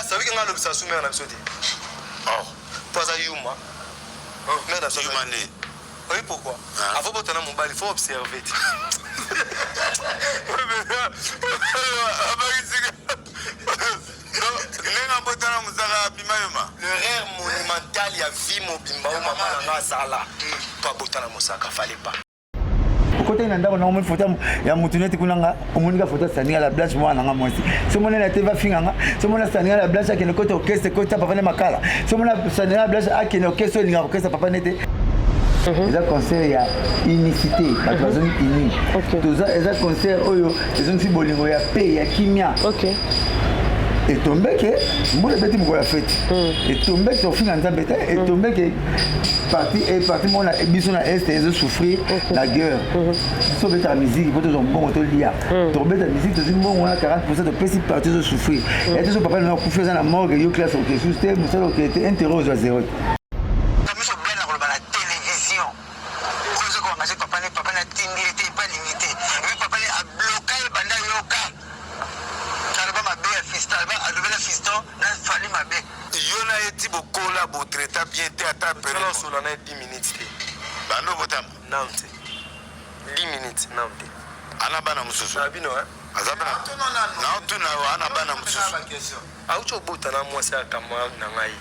savez que ngalo bisa soumer na bisoti. Oh. Pas à Yuma. Merde à Yuma né. Oui, pourquoi? Avant de tenir mon bal, il faut observer. Le rêve monumental, il y a vie mobimba ou maman na sala. Pas botana mosaka, fallait pas. Côté nanda on a une photo ya mutuneti kunanga omunika photo sania la blanche moi nanga moi si mon na teva finganga si mon sania la blanche qui ne côté orchestre côté papa ne makala si mon sania la blanche a qui ne orchestre ni orchestre papa nete. Eza concert ya unicité la personne unie tous eza concert oyo ils ont fait bolingo ya paix ya kimia. OK. Et tombé que moi le petit me la fête et tombé que fin en zambeta et tombé que parti mon biso na est ils ont souffrir la guerre so beta musique pour toujours bon to lia tombé la musique tout bon on a 40% de petits parties de souffrir et tout papa na couper dans la morgue yo classe au que c'était nous ça qui était interroge à zéro bien théâtre pendant cela on a 10 minutes bah non votam Nantes 10 minutes Nantes ana bana mususu abino azabana na tuna ana bana mususu aucho bota na moi ça kama na ngai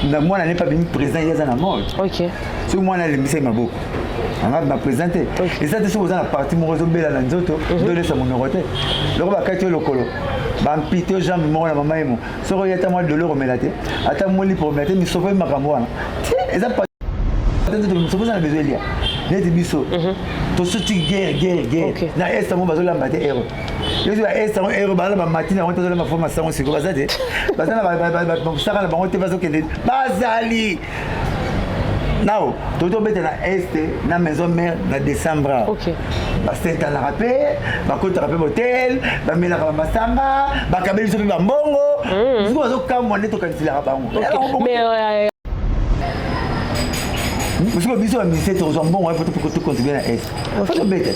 na moi n'est pas venu présent il y a na mort. OK. Si moi na le mise maboko on va présenter et ça c'est sur la partie morozo bela na nzoto donner sa numéro te le ba kati lokolo ba mpito jambe mo na mama emo so yeta moi de l'euro melate ata mo li promettre mi sofa makambo wana et ça pas de so besoin besoin lia net biso to soti guerre na est mo bazola mbate héros yo est mo héros ba la matina on tozola ma formation c'est quoi ça te bazana ba saka na bango te bazo kende bazali. Now, tout le monde est dans l'Est, dans la maison mère, dans décembre. OK. C'est dans la rappel, dans le hôtel, dans le Massamba, dans le Kabeli, dans le Bongo. Nous avons quand on est au Canada. Mais. Vous savez, vous avez mis cette raison bon pour tout contribuer à l'Est. Il faut le mettre.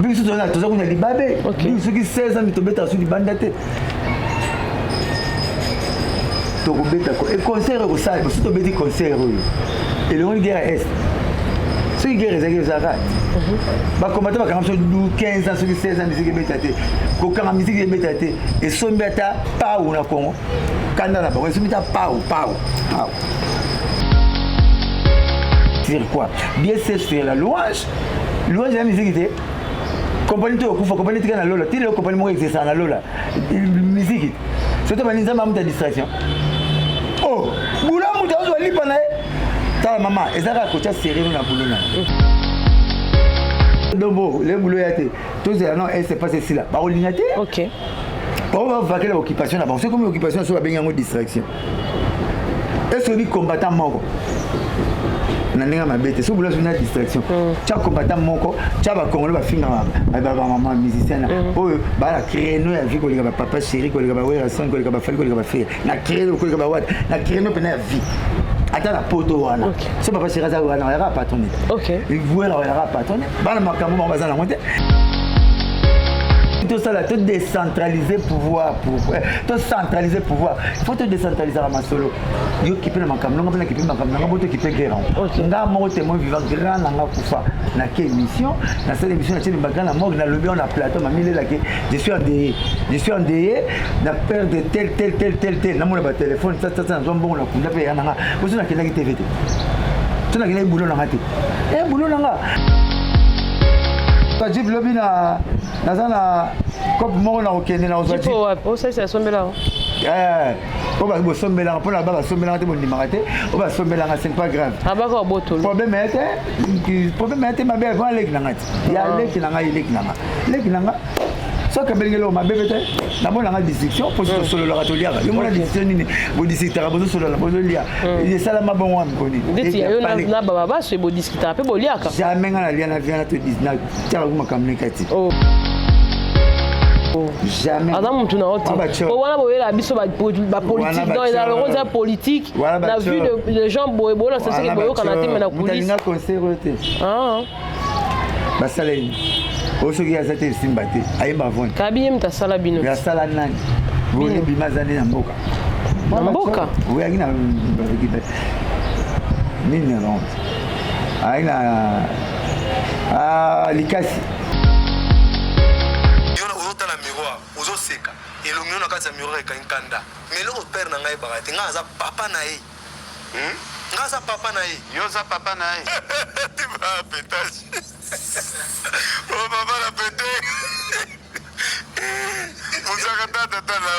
Vous avez tous les babés. Vous avez 16 ans, vous avez tous les bandatés. Et concert au salle, surtout petit concert. Et le guerre est. Ce qui guerre est ça rate. Bah comment tu vas quand 15 ans, 16 ans musique bétaté. Quand musique bétaté et son bêta pas ou na Congo. Canada pas, son bêta pas. C'est quoi? Bien c'est la louange. Louange la musique était compagnie to kufa compagnie tika na lola. Tile compagnie mo exercer na lola. Musique. Surtout ba ninza mamuta distraction. Oh, boula muta zo lipa na ta maman, ezaka kocha serré na boulot na. Donc le boulot était tout ça non, c'est pas ceci là. Ba olignaté. OK. On va vaquer l'occupation là. C'est comme l'occupation sur ba benga distraction. Est-ce que les combattants moko naninga mabete so boulot na distraction. Tu combattant moko, tu ba congolais ba finga ba maman musicien oh ba la créer no ya vie ko lika ba papa chéri ko lika ba wera son ko lika ba fali ko lika ba faire na créer ko lika ba wat na créer no pena vie ata la poto wana so papa chéri za wana ya patronné. OK. Il voit la ya patronné ba na makambo ba za na monter tout ça là, tout décentraliser pouvoir tout centraliser pouvoir. Il faut tout décentraliser à ma solo. Yo qui peut manquer, non pas qui peut manquer, non pas qui peut guérir. Nga mo témoin vivant grand nga kufa na quelle émission, na cette émission na tele bagan na mort na lobby on a plateau ma mille là que je suis en DE na peur de tel na mo ba téléphone ça na bon na kunda pe yana nga. Vous na kila ki TV. Tu na kila boulot na ngate. Boulot na nga. Tu dis lobby na nazana cop mo na okende na ozati oh ça c'est sombela on va sombela pour la baba sombela te boni marate on va sombela c'est pas grave abaka botolo problème était ma belle va lek na ngati ya lek na nga so ka belengelo ma bébé te na bona nga discussion pour solo la ratolia yo mona discussion nini bo discuter bozo solo la bozo lia il sala ma bon wam koni ndeti yo na baba ba so bo discuter pe bo lia ka jamais nga na lia na vient te dis na tara kuma kamnikati jamais Adam mtu na wote wana boyela biso ba politique dans la rôle politique la vue de gens boyebola c'est ce que boyo kana te mena police mutalina conseil rote ah basaleni osoki aza te esimba te ayemba voni kabi mutasala bino yasala nani boye bimazane na mboka na mboka oyaki na nini ronde ayi na likasi ozotala miroir ozoseka elongi na kati ya miroir ekangi kanda mais eloko pere na ngai ebaka te ngai aza papa na ye ngai aza papa na ye yo oza papa na ye pétage o papa na pete mosaka tata na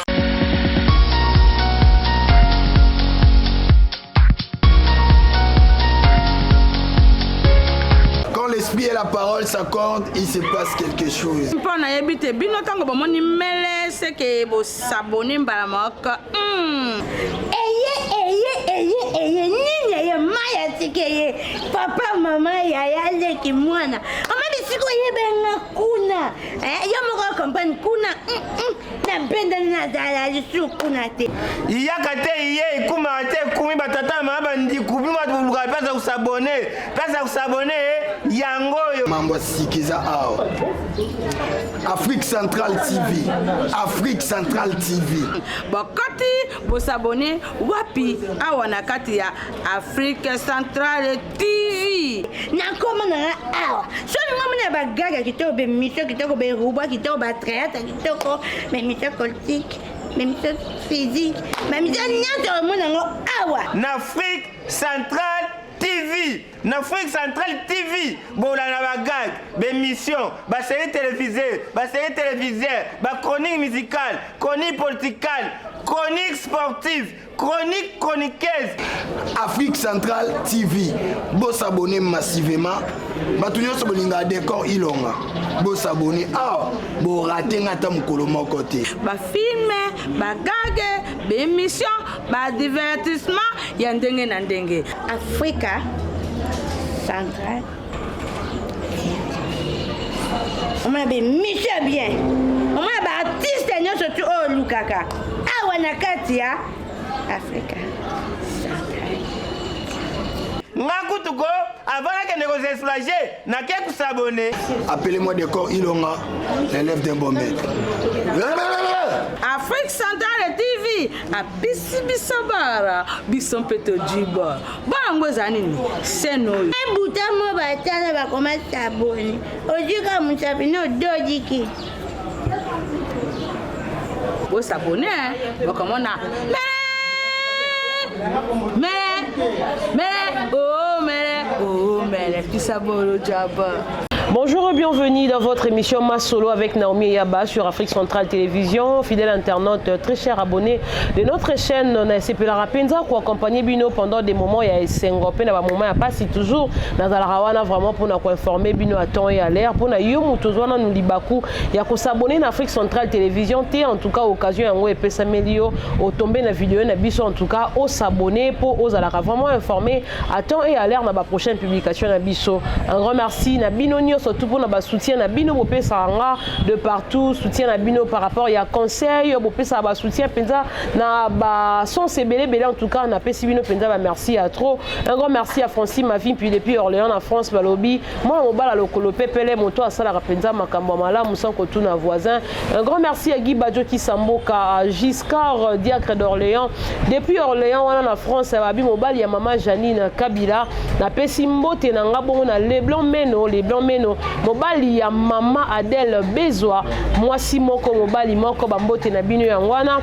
l'esprit et la parole s'accordent, il se passe quelque chose. Mpona yebite bino tango bomoni mele c'est que bo s'abonner mbala moko. Eye nini maya tikeye papa mama yaya leki mwana ama bisiko yebenga kuna yo moko compagnie kuna na benda na dala lisu kuna te iyaka te iye ikuma te kumi batata maba ndikubi matuluka pesa kusabone yangoyo mambo sikiza ao Afrique Centrale TV bakati bo s'abonner wapi awa na kati ya Afrique Centrale TV na koma na awa so ngoma na bagaga kitoko be mission kitoko be ruba kitoko ba traite kitoko me mission politique me mission physique me mission nyato mona ngo awa na Afrique Centrale TV, n'Afrique Centrale TV, bon la bagag, émission, série télévisée, chronique musicale, chronique politique, chronique sportive, chronique chroniqueuse. Afrique Centrale TV, bon s'abonner massivement. Batunyo sobolinga décor ilonga. Bon s'abonner. Ah, bon rater ngata mukolo moko te. Ba film, ba gag, ba émission, ba divertissement, ya ndenge na ndenge. Afrique Centrale. On a des missions bien. On a des artistes et surtout au Lukaka. Awa na kati ya Afrique Centrale. Ngakutuko, avant que nous explosions, n'a qu'à s'abonner. Appelez-moi décor ilonga, l'élève d'un bon maître. Afrique Centrale TV, a bisibisabara, bison peto jiba. Bango zanini, seno. Buta mo batana ba koma saboni. Ojika musapino dojiki. Bo s'abonner, bo komona. Mais, qui s'abonne au Jabba. Bonjour et bienvenue dans votre émission Ma Solo avec Naomi Yaba sur Afrique Centrale Télévision. Fidèle internaute, très cher abonné de notre chaîne, on a essayé de la rapenza pour accompagner Bino pendant des moments. Il y a Sengopé, il y a des moments, il n'y a pas si toujours dans la Rawana vraiment pour nous informer Bino à temps et à l'air. Pour nous Youmoutouzouana nous libakou, il y a qu'on s'abonner à Afrique Centrale Télévision. T en tout cas occasion et Pesamélio au tomber la vidéo na biso en tout cas au s'abonner pour aux alara vraiment informer à temps et à l'air dans la prochaine publication na biso. Un grand merci na Bino surtout pour notre soutien na bino bopé saranga de partout soutien na bino par rapport il y a conseil bopé ça ba soutien penza na ba son sebele belé en tout cas on a pesi bino penza ba merci à trop un grand merci à Francis ma fille puis depuis Orléans en France balobi moi mon bala lokolo pepele moto asala penza makambo mala musan ko tuna voisin un grand merci à Guy Badjo qui samboka à Giscard diacre d'Orléans depuis Orléans on en France babi mobile ya maman Janine Kabila na pesi mbote na ngabo na les blancs meno mobali ya mama Adèle Bezwa mwasi moko mobali moko bambote na bino yangwana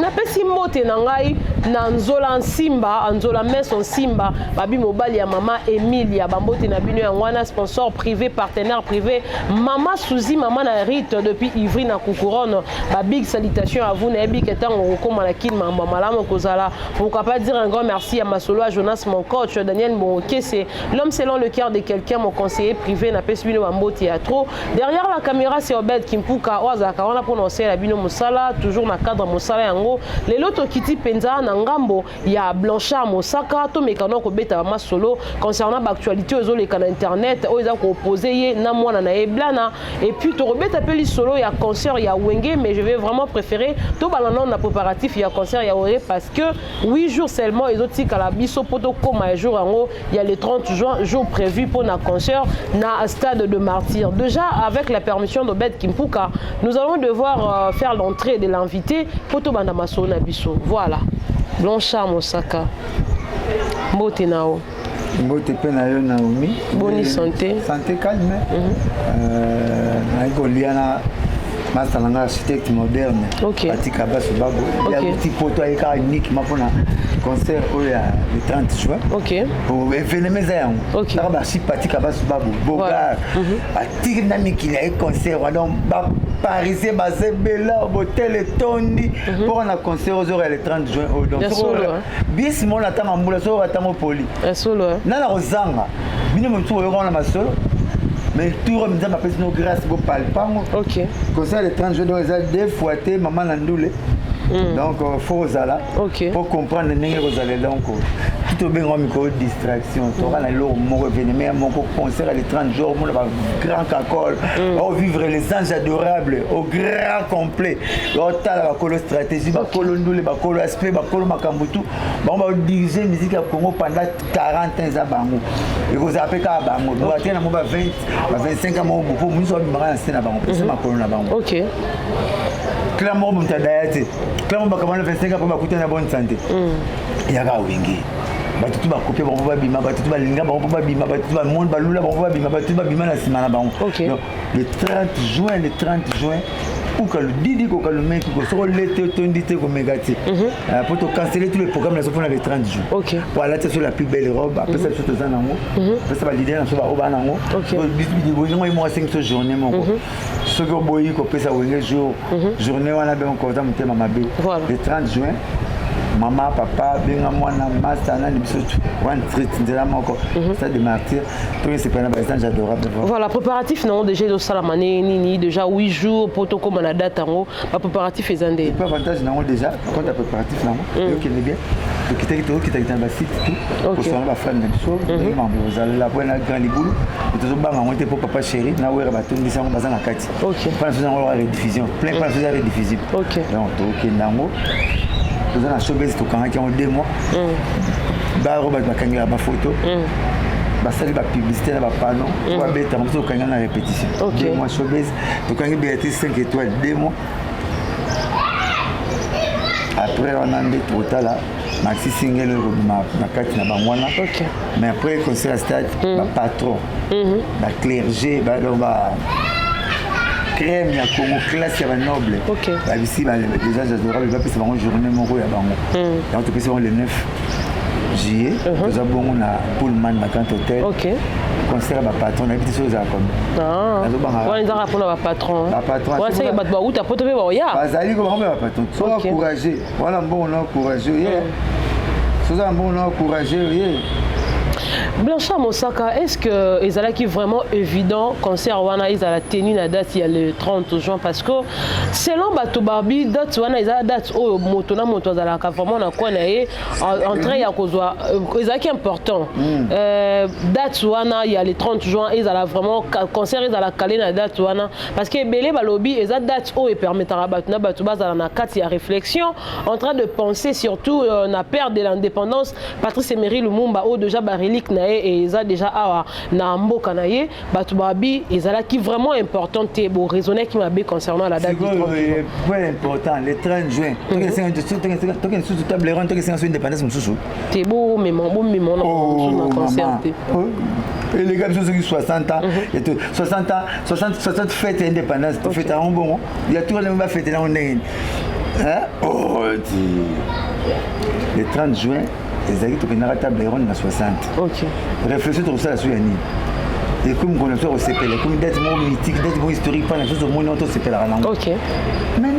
na pesi mbote na ngai na nzola Simba nzola meso Simba babi mobali ya mama Emilia bambote na bino yangwana sponsor privé partenaire privé mama Suzy mama na Rite depuis Ivry na Couronne ba big salutation à vous na big etant okoma la kin mama malamu kozala pourquoi pas dire un grand merci à Masolo à Jonas mon coach Daniel Moké c'est l'homme selon le cœur de quelqu'un mon conseiller privé na pesi bino bambo théâtre derrière la caméra c'est Obed Kimpuka oza kawana pour lancer la bino musala toujours na cadre musala yango les loto kiti penza na ngambo ya Blanchard Mosaka to mekano ko beta ma solo concernant l'actualité aux les canaux internet aux a opposé ye na mwana na eblana et puis to rebeta peli solo ya concert ya Wenge mais je vais vraiment préférer to balana na préparatif ya concert ya Wenge parce que 8 jours seulement les autres kala biso poto koma jour en il y a le 30 juin jour prévu pour na concert na stade de Martyr. Déjà avec la permission de Bet Kimpuka, nous allons devoir faire l'entrée de l'invité poto banda maso na biso. Voilà. Blanchard Mosaka. Mbote nao. Mbote pe na yo Naomi. Bonne santé. Santé calme. Na goliana masalanga architecte moderne. Ok. Patika basu babo. Il y a un petit poteau avec unique ma pona concert le 30 juin. Ok. Pour événement ça. Ok. Ça va si Patika basu babo. Boga. Patika na miki na concert donc parisien basé bela hôtel tondi pour un concert aux heures le 30 juin donc bis mon attend ambula so attend poli solo na la rozanga bino mo tu yo na masolo mais tout remis ma personne grâce go palpango. OK. Concert le 30 juin donc ça deux fois té maman nandoule. Donc faut zala pour comprendre ndenge rozale donc tout bien comme micro distraction tu auras la lo mon événement mon concert le 30 jours mon grand cacole on vivre les anges adorables au grand complet au tal la colo stratégie ba colo ndule ba colo aspect ba colo makambutu ba on va diriger musique à Congo pendant 40 ans à bango et vous appelez ka bango vous attendez na mo ba 20 ba 25 ans mo pour nous on va rester na bango c'est ma colo na bango. OK. Clairement mon tadayate clairement ba kamana 25 ans pour ba kuta na bonne santé ya ga wingi batutu bakopia bango babima batutu balinga bango babima batutu bamonde balula bango babima batutu babima na nsima na bango. Donc le 30 juin uka le didi ko ka le mec ko so l'été tondi te ko megati pour te canceller tous les programmes là pour le 30 juin. OK. Voilà tu sur la plus belle robe après ça tout ça nango après ça va l'idée na so ba oba nango bisbi bo ngo mo 5 journée moko ce que boyi ko pesa wenge jour journée wana ben ko ta mutema mabe le 30 juin. Maman, papa, bien moi, Mastana, les bisous, one treat, de la mort, ça de martyr, tout c'est pas un paysage adorable. Voilà, préparatif, non, déjà, de Salamane, Nini, déjà 8 jours, pour tout comme on a date en haut, préparatif est zandé. Pas avantage, non, déjà, quand tu as préparatif, non, ok, bien, tu quittes un site, tout, pour faire la femme de chose, vous allez la voir dans le grand liboulou, et tout le monde a pour papa chéri, na ouais, bateau, nous sommes basés la carte. Ok. Pas la rediffusion, plein de choses à rediffusion. Ok. Donc, ok, nango. Nous avons showbiz tout quand il y a 2 mois. Bah Robert bakangela ba photo. Bah ça ba publicité na ba panneau. Quoi bête on se kanga na répétition. 2 mois showbiz tout quand il y a 5 étoiles 2 mois. Après on a des total là maxi single na carte na bangwana. Mais après concert stade ba patron. Ba clergé ba crème ya Congo classe ya noble. OK. Bah ici bah déjà j'adore le papier c'est vraiment journée mon ya bango. Donc tout c'est le 9 juillet. Nous avons na Pullman na Grand Hôtel. OK. Concert ba patron na petit chose comme. Ah. On les a rappelé ba patron. Ba patron. Ouais, c'est ba ou ta pote ba ya. Bazali comme ba patron. Sois encouragé. Voilà bon on encouragé. Sois bon on encouragé. Blanchard Mosaka, est-ce que Ezalaki vraiment évident concert wana Ezala tenu la date il y a le 30 juin parce que selon Bato Barbie date wana Ezala date au motona moto Ezala ka vraiment na quoi na entrée ya kozwa Ezalaki important. Date wana il y a le 30 juin Ezala vraiment concert Ezala calé na date wana parce que belé balobi Ezala date au et permettra Bato na Bato bazala na kati ya réflexion en train de penser surtout na perte de l'indépendance Patrice Emery Lumumba au déjà relique na et ils a déjà awa na mboka na ye Bato Barbie ezala qui vraiment important te bo raisonner qui m'a bé concernant la date du 30 juin. Point important le 30 juin. Toi qui sous table rond toi qui c'est indépendance mususu. Te beau mémoire na concert. Et les gars qui 60 ans et 60 fêtes indépendance tu fêtes en bon. Il y a tout le monde fêter là on est. Hein? Oh le 30 juin les amis qui n'ont table ronde à 60. OK. Réfléchissez sur ça sur Yanni. Et comme on a fait au CPL, comme date mythique, date historique, pas la chose au monde on CPL à la OK. Mais non.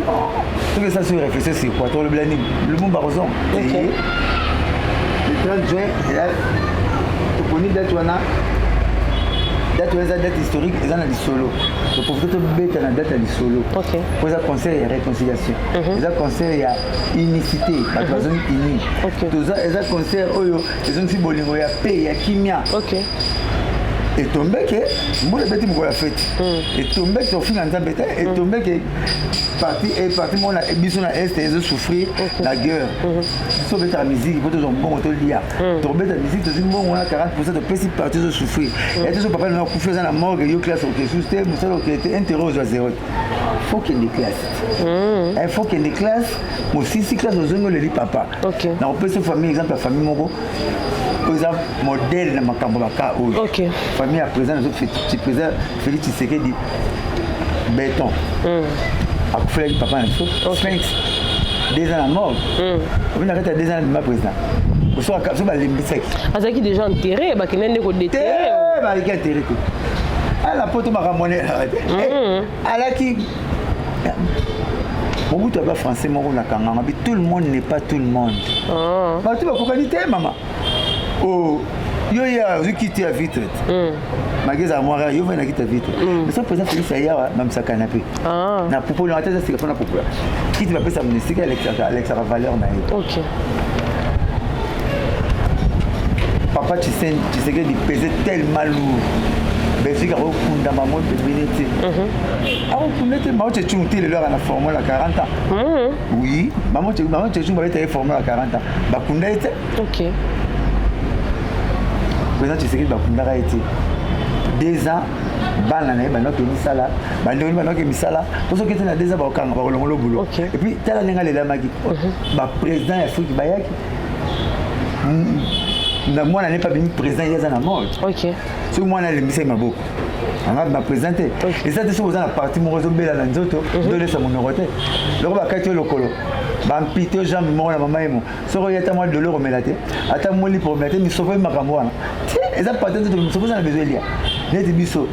Tout que ça sur réfléchir c'est quoi? Toi le blani, le monde baroson. OK. Le 30 juin, il y a tu connais date on a date eza date historique eza na lisolo toprofite tobeta na date ya lisolo po eza concert ya réconciliation eza concert ya unicité bato bazongi uni eza concert oyo ezongisi bolingo ya paix ya kimia etombeke mbula ebeti mokolo ya fete etombeke tofinga nzambe te etombeke parti mona biso na este ezosouffrir na guerre biso obetaka musique po tozwa mbongo tolia tobeta musique tozwi mbongo wana 40% topesi parti ezosouffrir ya te so papa nanga kufi oza na morgue yo classe oke sus te mosala oke te intérêt ozwa zéro te faut kende classe faut kende classe mosisi classe ozongi oleli papa na kopesa famille exemple ya famille moko oza modèle na makambo baka oyo famille ya président président Félix Tshisekedi béton akufelaki papa na biso Sphinx 2 ans na mort obina kati ya 2 ans na président so balembisaki azalaki déjà enterré bakende nde kodéterré baleki enterré te ala poto makambo ne alaki mobutu aba français moko na kanganga bi tout le monde n'est pas tout le monde bato bakokani te mama yo ya ozokiti ya vitre mageza ya moira yo vana kiti ya vitre mais so président Félix ayawa bamisakana mpe na popolo ata eza sika mpona popolo kiti bapesa monisika alexaka valeur na ye papa Tshisekedi pesait tellement lourd Belgique akokundama moto ebele te akokunda te mamo tshechungu te lelo aka na formule ya 40 ans oui mamo tshechungu babeta ye formule ya 40 ans bakunda ye te président Tshisekedi bakundaka ye te 2 ans bana na ye bandoki misala bandeko bandoki misala posoki ete na 2 ans bakokanga bakolongola bulo et puis tala ndenge alelamaki baprésident ya afrique bayaki na mwana ne pas bimi président il aza na mort soki mwana alembisa ye maboko anga baprésident te eza te soki oza na parti moko ezobela na nzoto dolesa monoko te loko bakati yo lokolo bampite yo jambe moko na mama yemo soki oye ata mwa doleur omela te ata molipo omela te misopo ye makambo wana eza parti nzoto misopo eza na besoin elia neti biso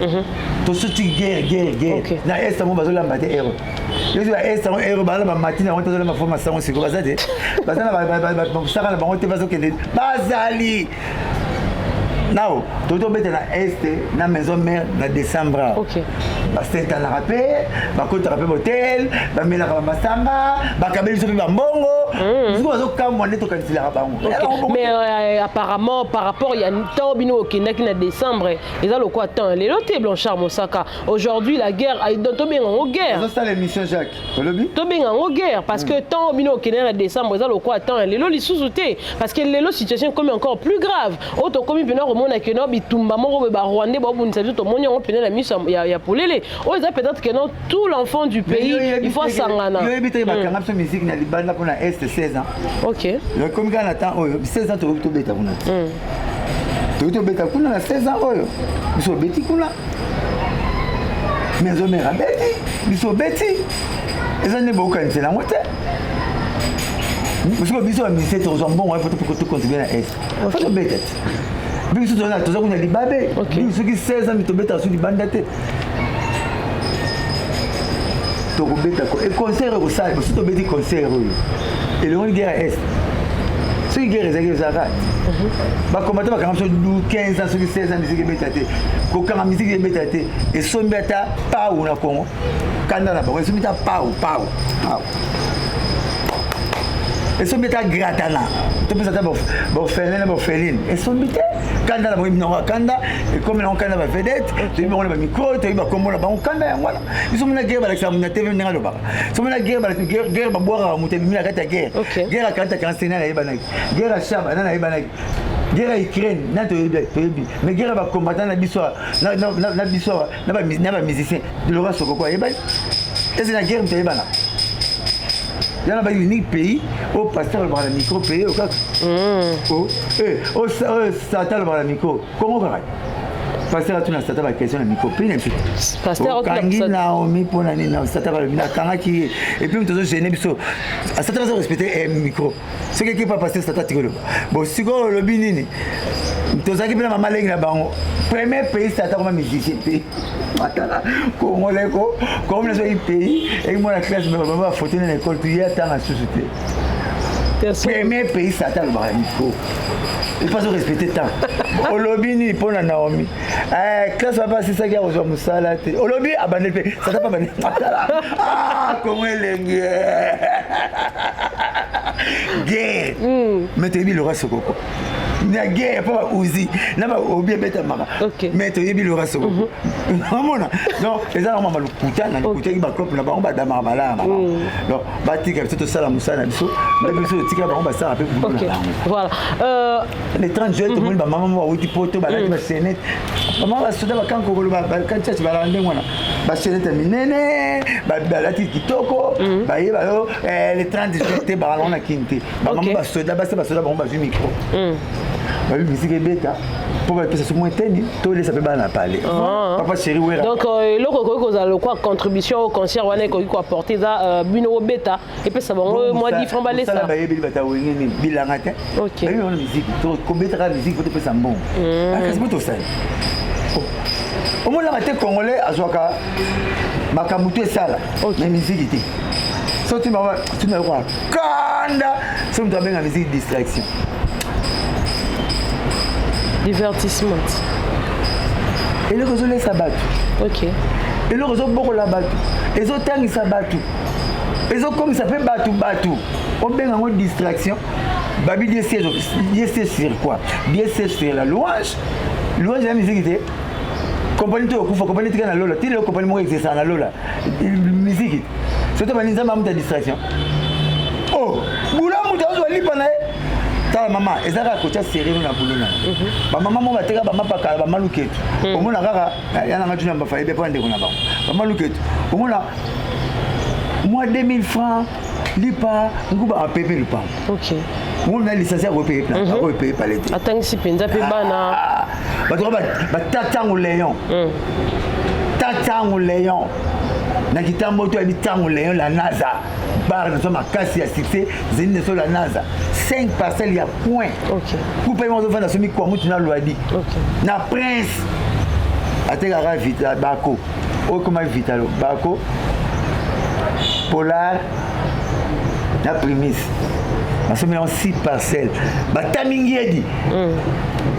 tosoti guerre na este yango bazolamba te ero yozi ba este yango ero baza na bamatine yango te bazolamba fo masango siko baza te baza na basaka na bango te bazokende bazali nao totobeta na este na maison mère na décembre basentanaka mpe bakotaka mpe motel bamelaka bamasanga bakabeli biso mpe bambongo biso bazokamwa nde tokanisilaka bango mais apparemment par rapport ya ntango bino okendaki na décembre eza lokwa temps lelo te Blanchard Mosaka aujourd'hui la guerre tobenga yango guerre ezosala émission Jacques olobi tobenga yango guerre parce que ntango bino okendaki na décembre eza lokwa temps lelo lisusu te parce que lelo situation ekomi encore plus grave oyo tokomi mpena komona ke no bitumba moko boye barwandais babundisa biso tomoni yango mpena na miso ya polele oyo eza peut-être que non tout l'enfant du pays il faut asangana yoyebi te bakanga biso musique na libanda mpona este 16 ans ekomi kaka na temps oyo 16 ans tokoki tobeta kuna tokoki tobeta kuna na 16 ans oyo biso obeti kuna maison mère abeti biso obeti eza nde bokokanisela yango te biso baministère tozwa mbongo po tocontribue na este fo tobeta te biso toza kuna libabe soki 16 ans tobetaka so libanda te tokobetako e concert ekosala biso tobeti concert oyo elongoli guerre ya este soki guerre ezalaki ezalaka bakombata bakanga biso 15 ans soki 16 ans misiki ebeta te kokanga misiki ebeta te esombi ata pau na congo kanda na bango esombi ata pau esombi ata gratana topesa ata baorphelin na baorpheline esombi te kanda na bango ebinango akanda ekomi nango kanda bavedete toyebi bango na bamicro toyebi bakombo na bango kanda yango wana biso mona guerre balakisaka na tv ndenge alobaka so mona guerre babwakaka moto ebimi na kati ya guerre guerre ya 40 na nayebanaki guerre ya chab na nayebanaki guerre ya Ukraine na toyebi mais guerre ya bacombattant na biso na bamusicien Laurent Sokoko ayebani eza na guerre mtoyebana yana ba unique pays au pasteur le bras micro pays au kaka au satan le bras micro comment va pasteur tu na satan ba question na micro pays na petit pasteur kangi na omi pona ni na satan ba bina kanga ki et puis tozo gêner biso satan va respecter micro ce qui pas pasteur satan tikolo bon siko le binini tozaki bina mama lengi na bango premier pays satan comme musicien pays matala congolais ko comme les autres pays et moi la classe me va photo dans l'école puis il y a tant à société premier pays satan le bras micro il faut respecter temps. Olobi ni pour Naomi. Classe va passer ça qui a reçu Moussala. Olobi abandonné. Ça t'a pas abandonné. Ah, comment elle est guerre. Mais tu es le reste coco. Na guerre pas Uzi. Na ba obi beta mara. Mais tu es le reste coco. Non, les gens ont mal kuta na kuta ki ba cop na ba on ba dama malama. Donc ba tika tout ça la Moussala biso. Mais biso tika ba on ba ça après pour nous. Voilà. Les 30 juillet, tout le monde va maman ou tu potes, bah là tu vas sénète. Maman va se dire quand on va quand tu vas rendre moi là, bah sénète minene, bah là tu kitoko, bah y va les 30 juillet bah on a quinté. Bah maman va se dire bah c'est on va jouer micro. Bah musique est bête. Pour que ça soit moins tendu, tout les ça peut pas parler. Papa chéri ouais. Donc le coco ça le quoi contribution au concert on est quoi apporter ça Bino bêta et puis ça va moi dit franc balé ça. Ça va y bata wengine bilanga te. OK. Bah on musique, to combeta la musique faut te faire bon. Qu'est-ce que tu sais? Au moins la tête congolais azoka makamutu sala. Mais musique était. So tu m'as quoi? Kanda, so tu as bien la musique distraction. Divertissement. Et le réseau laisse abattre. OK. Et le réseau beaucoup la battu. Et les autres ils s'abattent. Et autres comme ça fait battu. On bien en distraction. Babi dit c'est sur quoi? Bien c'est sur la louange. Louange la musique était. Compagnie to kufa compagnie tika na lola. Tile compagnie mo exercer na lola. Musique. C'est toi banisa mamu ta distraction. Oh, bula mutazo lipa na ta maman ezaka kocha sereno na bulona ba maman mo bateka ba mapaka ba maluketu omona kaka yana ngatu na ba faibe pa ndeko na ba ba maluketu omona moi 2000 francs lipa nguba a pepe lipa. OK. Mon na licencié ko payer plan ko payer par l'été attends si penza pe bana ba to ba tatango léon na kitambo to habitango léon la NASA bar de ma casse ya succès zine sur la NASA 5 parcelles ya point. OK. Pour payer mon enfant dans ce mi quoi mutu na loadi. OK. Na prince ateka ra vita bako o comment vitalo bako polar la prémisse. Nous sommes en 6 parcelles. Batamingiedi.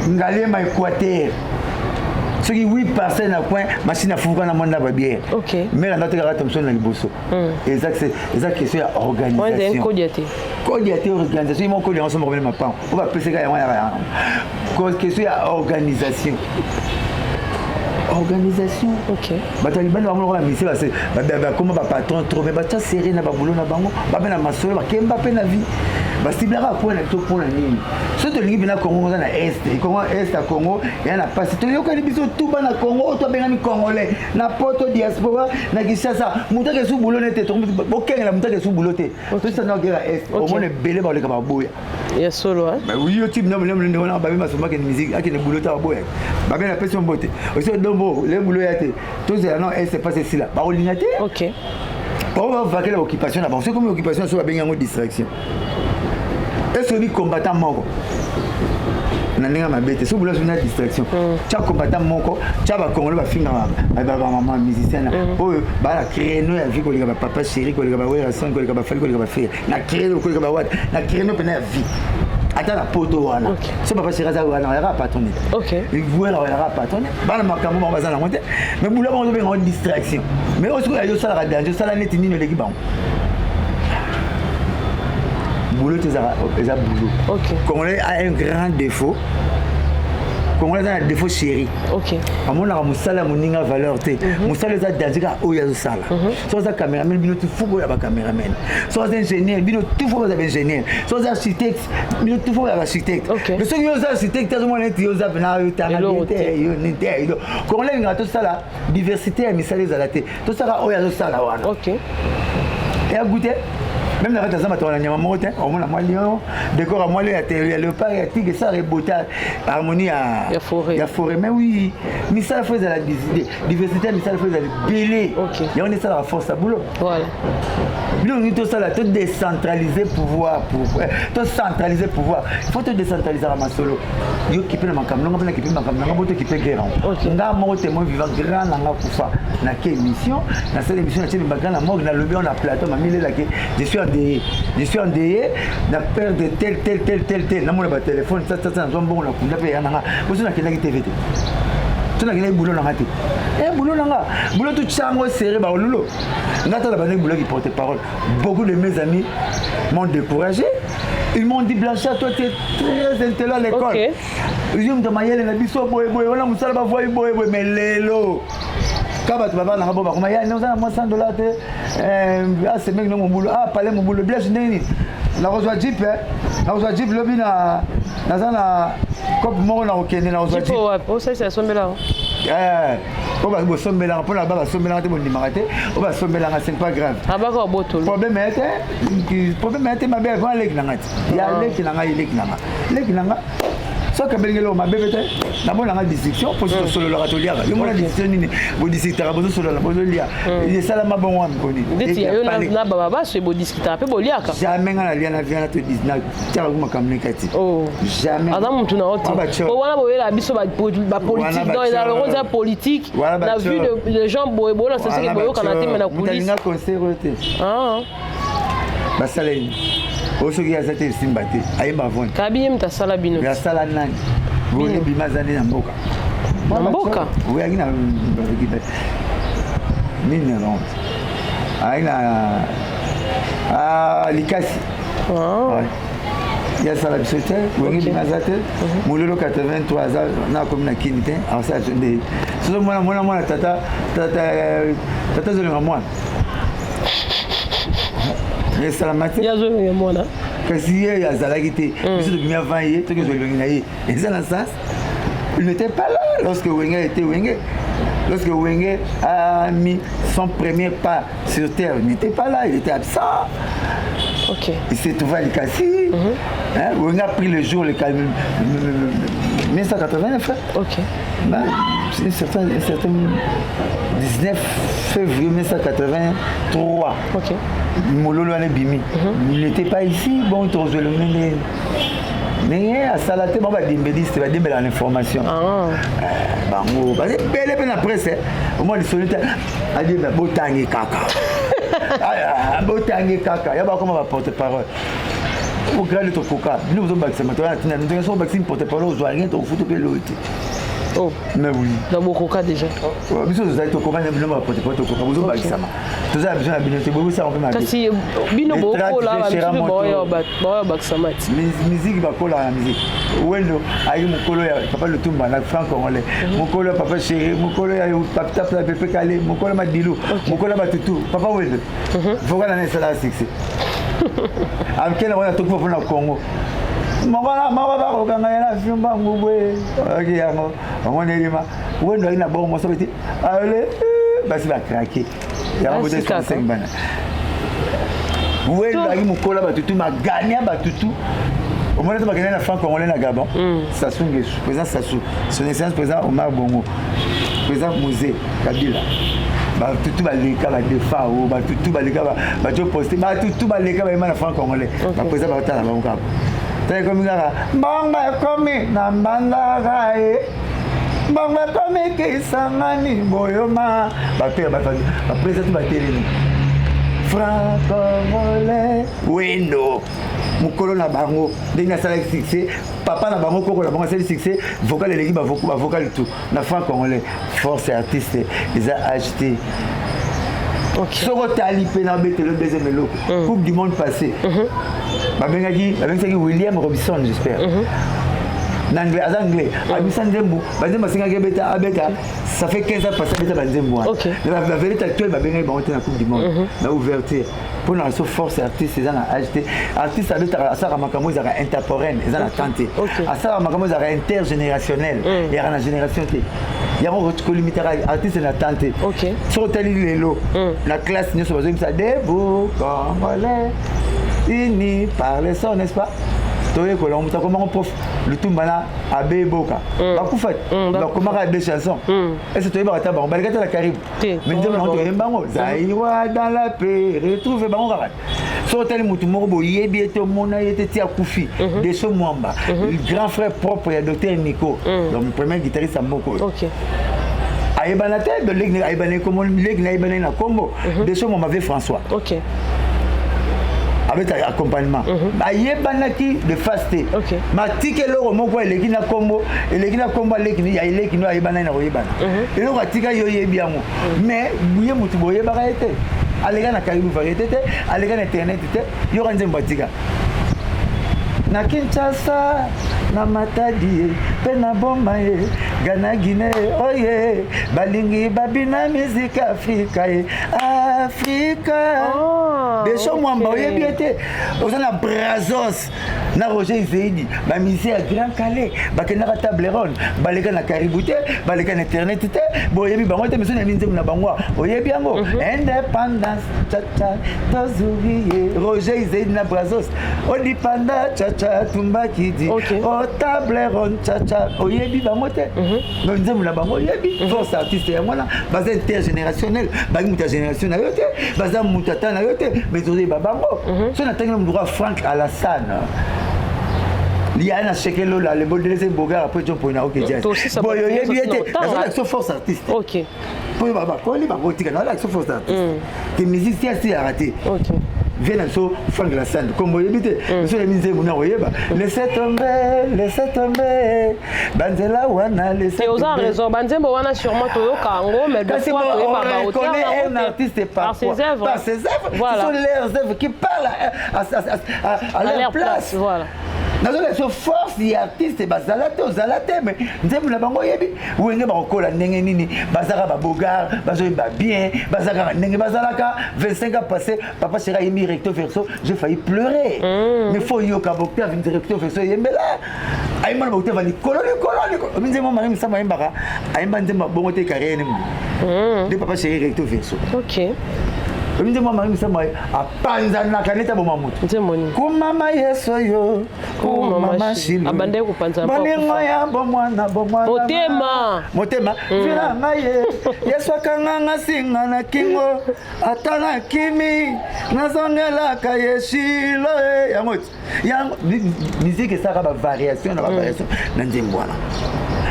Ngalema Équateur. Ce qui 8 parcelles na coin, machine à foutre na monde ba bière. OK. Mais la note ka Thompson na liboso. Exact question ya organisation. Ouais, codiaté. Codiaté organisation, mon codi ensemble revenir ma pan. On va passer ka ya. Question ya organisation. Organisation. OK. Bataliban va mon mission c'est comment ba patron trop mais ba ta serré na ba boulot na bango, ba na masolo ba kemba pe na vie. Ba siblara pour na to pour na nini. So to lingi bina Congo na est, Congo est à Congo, et na passe to yoka ni biso tout ba na Congo, to benga ni congolais, na poto diaspora na Kinshasa, muta ke su boulot nete to bokenga la muta ke su boulot te. To ça na guerre est, au moins belé ba le ka ba boya. Ya solo hein. Bah oui, yo type non on ba ma soma ke musique, a ke ne boulot ta boya. Ba ben la personne beauté. Aussi dombo, le boulot ya te. Tout ça non, c'est pas ceci là. Ba olinate. OK. On va vaquer l'occupation là-bas. C'est comme l'occupation sur la bien en distraction. Est-ce que les combattants manquent? Nanga mabete so bula une distraction. Tu as combattant moko, tu as ba congolais ba finga ba maman musicienne. Oh ba la créer no ya vie ko lika ba papa chéri ko lika ba wera son ko lika ba fali ko lika ba faire. Na créer ko lika ba wat, na créer no pena vie. Attends la poto wana. So papa chéri za wana ya patronné. OK. Il voit la ya patronné. Ba la makambo ba za na monter. Mais bula ba zo en distraction. Mais aussi yo sala danger, sala net ni no leki ba. Boulot c'est un boulot. OK. Congolais a un grand défaut. Congolais a un défaut chéri. OK. À mon avis, musala moninga valeur te. Musala za danger o ya sala. So za cameraman bino tu fuko ya ba cameraman. So za ingénieur bino tu fuko ya ba ingénieur. So za architecte bino tu fuko ya ba architecte. OK. Mais so yo za architecte zo mo neti yo za na yo tanga te yo nete yo. Congolais nga to sala diversité ya misala za te. To sala o ya sala wana. OK. Et à goûter même la rata zama tona nyama mote au moins la lion décor à moi le léopard et tigre ça rebota harmonie à forêt mais oui mais ça fait de la diversité mais ça fait de la belé. OK. Et on est ça la force à boulot. Voilà. Nous tout ça là tout décentraliser pouvoir pour tout centraliser pouvoir. Il faut te décentraliser à ma solo. Yo qui peut na makamno ngapena qui peut makamno ngaboto qui peut guerre. Nga mote moi vivant grand nga kufa na quelle émission na cette émission na tini bagana mog na lobby on a plateau ma mille là que je suis endeuillé. Je suis endeuillé, la peur de tel. Dans mon téléphone, ça, bon, on a payé un an. Vous avez une activité. Tu as un boulot dans la tête. Boulot tout ça, moi, serré, bah, lolo. N'attends pas boulot qui porte parole. Beaucoup de mes amis m'ont découragé. Ils m'ont dit, Blanchard, toi, tu es très intelligent à l'école. Ok. Ils m'ont dit, on a moussala, mais lélo. Quand tu vas voir dans la bombe, il y a $100. Ah, c'est mec, mon boulot. Ah, palais, mon boulot. Bien, je n'ai na reçoit Jeep, na reçoit Jeep, lobby na comme moi on a reconnu na reçoit Jeep. Oh, ça c'est sombela. On va sombela, pour la bas sombela te bon dimarate. On va sombela, c'est pas grave. Ah bah quoi botol. Problème est ma belle, va lek na ngati. Ya lek na nga. So que belgelo ma bébé na bon la discussion pour ce solo la ratolia. Yo mona discussion ni bo discuter bozo solo la bozo lia. Il sala ma bon wa mkoni. Ndeti yo na baba c'est bo discuter pe bo lia ka. Jamais ngana lia na vient te 19 tia kuma kamnikati. Oh. Jamais. Adam mtu na oti. Bo wana bo la biso ba politique dans la ronde politique. La vue de gens bo na c'est que boyo kana te na police. Mutalina conservateur. Ah. Basaleni. Osoki ya zate simbate ayemba vone kabiye mtasala bino ya sala nani bone bimazane na mboka oui agina bakipe nini non aina likasi ya sala bisote oui bimazate mulolo 83 ans na comme na kinite alors ça de so mona tata zolenga mwana mais salamate ya zolenga mwana kasi ye azalaki te biso tobimi avant ye toki ozolongi na ye eza na sens il n'était pas là lorsque Wenge était Wenge. Lorsque Wenge a mis son premier pas sur terre, il n'était pas là, il était absent. Okay. Il s'est trouvé à Likasi. Wenge a pris le jour, le 1989. Ok. C'est un certain 19 février 1983. Ok. Mololo ane bimi. Il n'était pas ici, bon, tu reçois le même. Mais à Salaté, on va dire l'information. Bango, parce que belle la presse, au moins les solitaires, a dit botangi kaka. Botangi kaka, il y a pas comment va porter parole. Vous regardez ton coca, nous vous avons nous avons vaccin porte-parole aux Oiens, au foot de l'autre. Oh, mais oui. Dans mon coca déjà. Vous avez ton coca, nous avons porté porte coca, vous avez vaccin. Tout ça a besoin d'habiter, vous savez comment. Kasi bino boko là, va me boyo baksamat. Musique va coller la musique. Wendo, ayi mukolo ya papa le tumba na franc congolais. Mukolo papa chéri, mukolo ya papa papa pepe calé, mukolo madilu, mukolo batutu. Papa Wendo. Faut qu'on ait ça là succès. Amkena wana tout pour na Congo. Mabala mababa okanga yana fimba ngubwe. Ok yango. On est lima. Wendo ina bon mo sobeti. Allez, basi va craquer. Ya on peut 5 bana. Wendo ayi mukolo batutu maganya batutu. Au moment où on a franc congolais na Gabon, Sassou Nguesso, président Sassou, son excellence président Omar Bongo, président Mosé Kabila. Ba tutu ba leka ba defa o ba tutu ba leka ba jo poster ba tutu ba leka ba na franc congolais. Ba président ba tala ba ngaka. Tele comme ngaka, mbanga komi na mbanga gae. Mbanga komi ke sangani boyoma. Ba père ba président ba télé. Franc congolais. Wendo. Mukolo na bango ndenge asala succès papa na bango koko na bango asala succès vocal eleki ba vocal tout na franc congolais force artiste ils a acheté soko tali pe na betelo deuxième eloko coupe du monde passé babengaki William Robinson j'espère Anglais, anglais. Abisa Nzembo, Bazemba Singake beta abeta, ça fait 15 ans passé beta Bazembo. La vérité actuelle va venir dans la Coupe du Monde. La ouverture. Pour la force artiste, ils ont acheté. Artiste avec ça Ramakamo ils ont intemporel, ils ont tenté. À ça Ramakamo ils ont intergénérationnel. Il y a une génération qui il y a un retour limité artiste n'a tenté. Sur tali lelo, la classe nous sommes ça debout congolais. Unis par les sons, n'est-ce pas? Comment on prof le tout malin à Béboka. Comment on a des chansons. Et c'est toi qui as la Caraïbe. Mais nous Zaïwa dans la paix, retrouve Bango. Sur tel Moutoumorbo, Yébieto Mona, Yété Koufi, des Somouamba, le grand frère propre et docteur Nico, le premier guitariste à Moko. Aïbanate, de l'Aigle Aïbané, comme l'Aigle Aïbané na Combo, des Somouamba avec François. avec accompagnement ayebanaki de faste matiki eloko moko eleki na kombo aleki ya eleki no ayebana na koyebana eloko atika yo yebi yango mais buye mutu boyebaka ete alega na karibu variété te alega na internet te yo kanzembo atika na Kinshasa na Matadi pe na Boma Gana Guinée oye balingi babina musique Afrika des choses mwamba oye biete ozana Brazos na Roger Zeidi ba musée à Grand Calais ba kenaka table ronde baleka na Caribou te baleka na internet te boyebi bango te mesona minze na bango oyebi yango indépendance cha tozuriye Roger Zeidi na Brazos odipanda cha tumba kidi o table ronde cha oyebi bango te minze na bango oyebi force artiste ya mwana baza intergénérationnel ba muta génération na yote baza mutata na yote mais oyebi bango so na tanga mdura Frank Alassane il y a un chèque là le bon deuxième bogar après John Pona OK jazz bon yo yebi ete la force artiste OK pour baba ko li bango tika na la force artiste que musicien si arrêté OK viens à so Frank Alassane comme vous évitez monsieur les musiciens vous n'auriez pas laissez tomber banzela wana laissez tomber. Et aux raison banzembo wana sûrement toyo kango mais de fois on connaît un artiste par ses œuvres voilà. Ce sont leurs œuvres qui parlent à leur place voilà. Nazola so force des artistes bazalate ozalate mais nzembo na bango yebi wenge ba kola ndenge nini bazaka ba bogar bazoyi ba bien bazaka ndenge bazalaka 25 ans passé papa sera émis recto verso j'ai failli pleurer mais faut yo ka bokter avec recto verso yembela ayima ba uteva ni koloni nzembo mari misama yembaka ayimba nzembo bongo te carrière ni de papa sera recto verso OK Mimi mama misema apanza na kaneta boma mutu. Nzemoni. Kumama Yesu yo. Kumama shilu. Abande kupanza mpa. Bolingo ya bomwana. Motema. Vira ngaye. Yesu akanganga singa na kingo. Atana kimi. Nazongela ka yeshilo yangote. Yang musique ça ba variation na variation na nzembwana.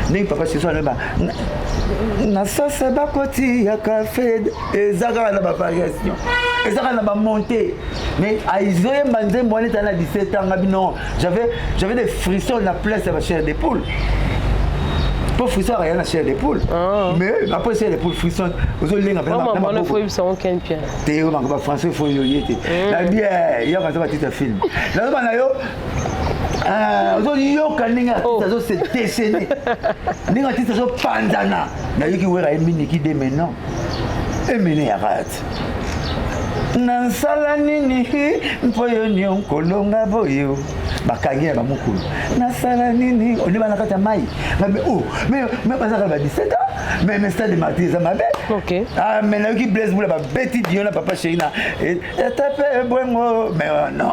Ni papa c'est le ba. Na sasa bakoti ya café ezaka na ba variation ezaka na ba montée mais aizoye manze mbone tana 17 ans non j'avais des frissons na place de la chair de poule pour frisson rien la chair de poule mais après chair de poule frisson aux linga na maman faut ils sont aucun pierre Théo manga français faut yoyete la bien il y a quand ça film là bana yo aujourd'hui yo kaninga ça se déchaîner ninga tisa so pandana na yoki wera emini ki de maintenant emini arrête nasala nini mpoyo nyonkolonga boyo bakangi ba mukulu nasala nini oni bana kata mai mais bazaka ba 17 ans mais stade de matrice ma belle OK mais na yoki blaise bula ba beti diona papa chéina et tape bwengo mais non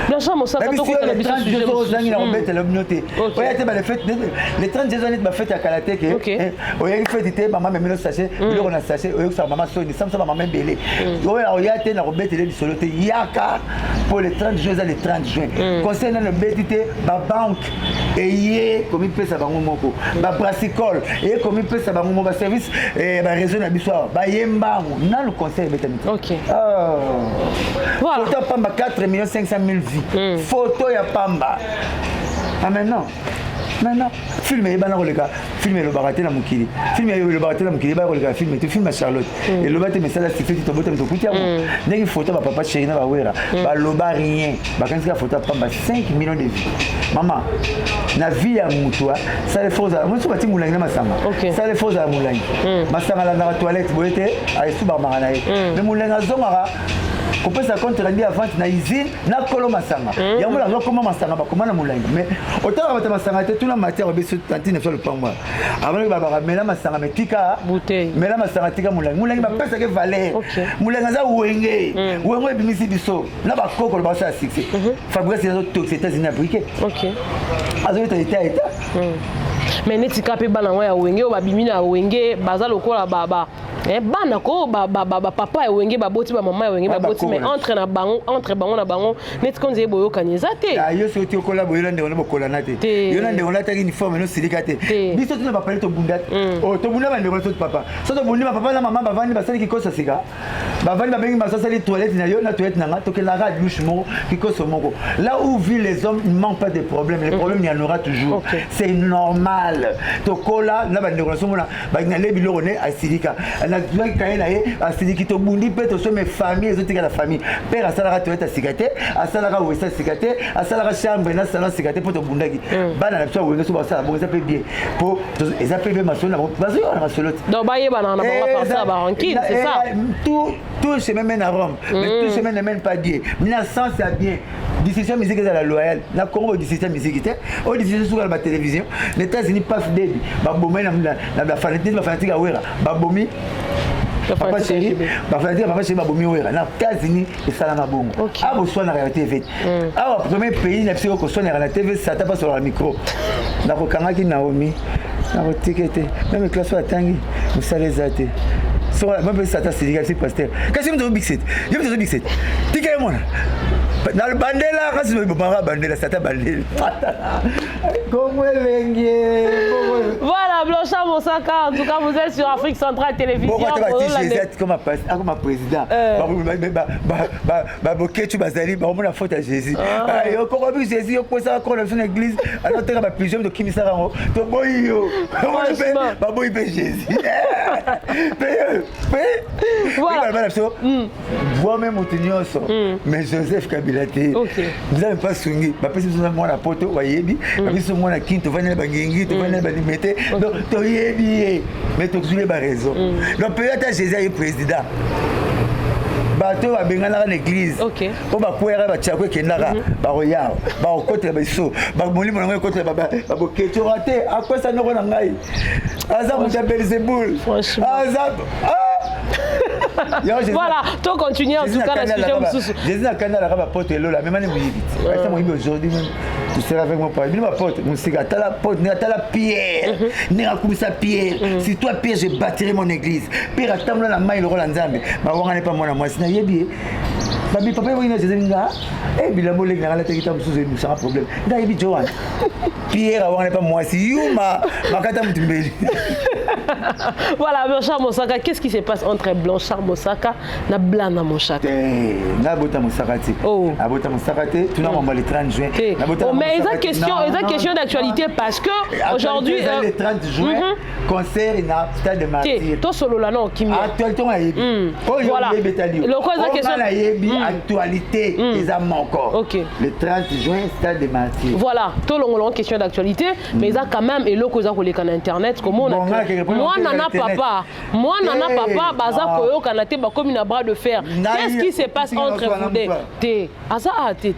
bien sûr mon ça to ko la biso sujet ozangi na robete la communauté oya te ba les fêtes les 30 années ba fête à Kalate que oya fête te maman memelo sachet bilo na sachet oya sa maman so ni samsa maman belé oya te na robete le solo te yaka pour les 30 juin les 30 juin concernant le BTT ba banque et comme il peut ça bango moko ba brassicole et comme il peut ça bango moko service et ba réseau na biso ba yembango na le conseil betamite OK voilà photo pamba 4 500 000 vies photo ya pamba maintenant film et bana koleka film le baraté na mukili film le baraté na mukili ba koleka film tu film Charlotte et le baté mais ça la sécurité to botem to kutia ndenge photo ba papa chéri na ba wera ba loba rien ba kanisa photo pamba 5 millions de vies maman na vie ya mutua ça les faux moi so bati mulangi na masanga ça les faux à mulangi masanga la na toilette boyete ay suba marana mais mulangi azongara kopesa compte randi avant na usine na kolo masanga yango la comment masanga ba comment na mulangi mais autant ba masanga te tuna matière ba biso tantine sur le pangwa avant ba ba mela masanga mais tika bouteille mela masanga tika mulangi ba pesa ke valeur mulangi za wenge bimisi biso na ba koko ba sa succès Fabrice les autres toxiques États-Unis briquet OK azo été mais netika pe bana wa ya wenge ba bimina wenge baza lokola baba bana ko papa ya wenge baboti ba mama ya wenge baboti mais entre bango na bango netika nze boyo kanizate yo so ti okola boyo ndenge na bokola na te yo na ndenge na ta uniforme no silika te biso tuna ba pale to bunda to bunda ba ndeko to papa so to bunda papa na mama bavandi basali ki kosa sika bavandi babengi masasali toilette na yo na toilette na nga tokelaka douche moko kikoso moko. Là où vivent les hommes, il ne manque pas de problèmes. Les problèmes, il y en aura toujours. C'est normal. Tokola na bandeko so mona ba ngale biloko ne asidika. Na doit kaena e asidiki to bundi pe to so mes familles ezotika la famille. Père asalaka toilette asikate, asalaka wesa asikate, asalaka chambre na salon asikate po to bundaki. Bana na biso wenga so ba sala bo ça peut bien. Po ça peut bien masolo na bazo na masolo. Donc ba yeba na ba passer ba ranking, c'est ça. Tout se mène à Rome, mais tout se mène pas bien. 1900 c'est bien. Décision musique est à la loyale. Na Congo décision musique était. Au décision sur la télévision. Les États-Unis pas fidèles. Babomi na fanatique awera. Babomi papa chéri, papa chéri babomi awera. Na États-Unis et ça la bongo. Ah bon soit na réalité vite. Ah premier pays na psycho ko soit na la TV ça tape sur le micro. Na ko kangaki Naomi. Na ko tikete. Même classe wa tangi. Musalezate. Même ça t'a sédical c'est pasteur. Qu'est-ce que tu veux bixet? Je veux bixet. Tika moi. Dans le bandela, quand tu veux pas bandela, ça t'a bandela. Voilà, Blanchard Moussaka, en tout cas vous êtes sur Afrique Centrale Télévision. Bon, tu vas comme président. Baboké, tu vas aller, on a faute à Jésus. Yo, comment vu Jésus, yo ça qu'on a une église, alors tu as plusieurs de qui me sarang. To boy yo. Baboy be Jésus. Voilà. Vois même au Tignoso, mais Joseph Kabila. Vous n'avez pas soigné. Parce que vous avez la pote, vous voyez, vous avez la quinte, vous avez la bangingi, vous avez la limité. Donc, vous avez bien. Mais vous avez raison. Donc, peut-être Jésus est président. Bateau a bien dans l'église. Ok. On va courir à Tchakwe Kenara. Baroya. Barokote Basso. Barmoli mon côté Baba. Baboké. Tu raté. À quoi ça nous rend en aïe? Azab, vous appelez Zeboul. Azab. Voilà, toi continuer en tout cas la situation. Jésus n'a qu'à la porte là, même année vous aujourd'hui même. Tu seras avec mon père. Il ma porte, mon cigare, t'as la porte, t'as la pierre, n'a comme ça pierre. Si toi pierre, je bâtirai mon église. Pierre attends la main il roule en zambe. Ma on n'est pas moi moi, c'est naïe. Babi papa vous Jésus nga. Eh bila mo leg na la teki tam sous nous ça problème. Naïe Johan. Pierre on n'est pas moi, si Yuma, makata mtumbeli. Voilà, Blanchard Moussaka, qu'est-ce qui se passe entre Blanchard Moussaka et Blana Moussaka? Nabota Moussaka. Oh. Nabota Moussaka, tu n'as pas le 30 juin. Mais il y a question d'actualité parce que aujourd'hui. Le 30 juin, concert dans le stade de Martyrs. Toi solo là non, qui actualité, voilà. Actualité, les amants encore. Ok. Le 30 juin, stade de Martyrs. Voilà, tout le monde question d'actualité, mais il y a quand même et l'autre qu'on a internet, comment on a. Moi nana papa, baza koyo kanate ba comme une bras de fer. Qu'est-ce qui se passe entre vous deux? Té, asa té.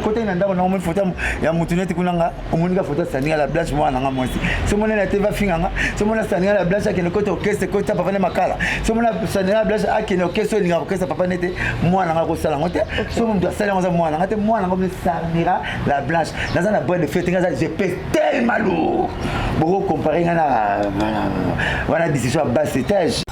Côté nanda on a une photo ya mutunete kunanga omunika photo sania la blanche moi nanga moi. Ce mona na teva finganga, ce mona sania la blanche qui ne côté orchestre côté papa ne makala. Ce mona sania la blanche qui ne orchestre ni orchestre papa nete moi nanga ko sala ngote. Ce mona doit sala ngoza moi nanga te moi nanga me sanira la blanche. Dans un boîte de fête je pèse tellement lourd. Beaucoup comparé à la décision à bas étage.